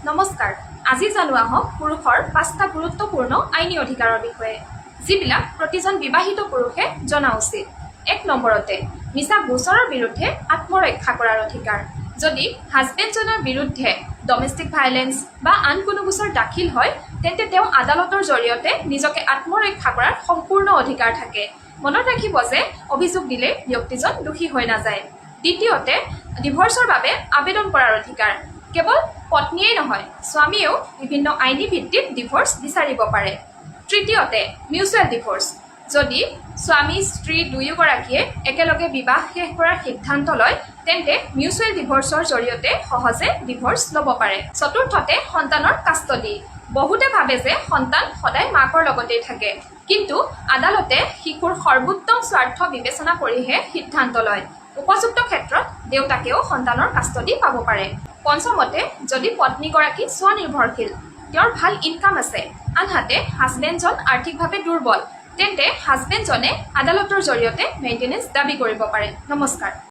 নমস্কাৰ আজি জানো আহক পুৰুষৰ ৫টা গুৰুত্বপূৰ্ণ আইনী অধিকাৰৰ বিষয়ে যিবিলাক প্ৰতিজন বিবাহিত পুৰুষে জনা উচিত। ১ নম্বৰতে মিছা গোচৰৰ বিৰুদ্ধে আত্মৰক্ষা কৰাৰ অধিকাৰ। যদি হাজবেণ্ডজনৰ বিৰুদ্ধে ডমেষ্টিক ভাইলেন্স বা আন কোনো গোচৰ দাখিল হয় তেন্তে তেওঁ আদালতৰ জৰিয়তে নিজকে আত্মৰক্ষা কৰাৰ সম্পূৰ্ণ অধিকাৰ থাকে। মনত ৰাখিব যে অভিযোগ দিলে ব্যক্তিজন দোষী হৈ নাযায়। দ্বিতীয়তে ডিভৰ্চৰ বাবে আবেদন কৰাৰ অধিকাৰ। কেৱল পত্নীয়ে নহয় স্বামীয়েও বিভিন্ন আইনী ভিত্তিত ডিভৰ্চ বিচাৰিব পাৰে। তৃতীয়তে মিউচুৱেল ডিভৰ্চ। যদি স্বামী স্ত্ৰী দুয়োগৰাকীয়ে একেলগে বিবাহ শেষ কৰাৰ সিদ্ধান্ত লয় তেন্তে মিউচুৱেল ডিভৰ্চৰ জৰিয়তে সহজে ডিভৰ্চ ল'ব পাৰে। চতুৰ্থতে সন্তানৰ কাষ্টডি। বহুতে ভাবে যে সন্তান সদায় মাকৰ লগতেই থাকে, কিন্তু আদালতে শিশুৰ সৰ্বোত্তম স্বাৰ্থ বিবেচনা কৰিহে সিদ্ধান্ত লয়। উপযুক্ত ক্ষেত্ৰত দেউতাকেও সন্তানৰ কাষ্টডি পাব পাৰে। পঞ্চমতে যদি পত্নীগৰাকী স্বনিৰ্ভৰশীল, তেওঁৰ ভাল ইনকাম আছে, আনহাতে হাজবেণ্ডজন আৰ্থিকভাৱে দুৰ্বল, তেন্তে হাজবেণ্ডজনে আদালতৰ জৰিয়তে মেইনটেনেন্স দাবী কৰিব পাৰে। নমস্কাৰ।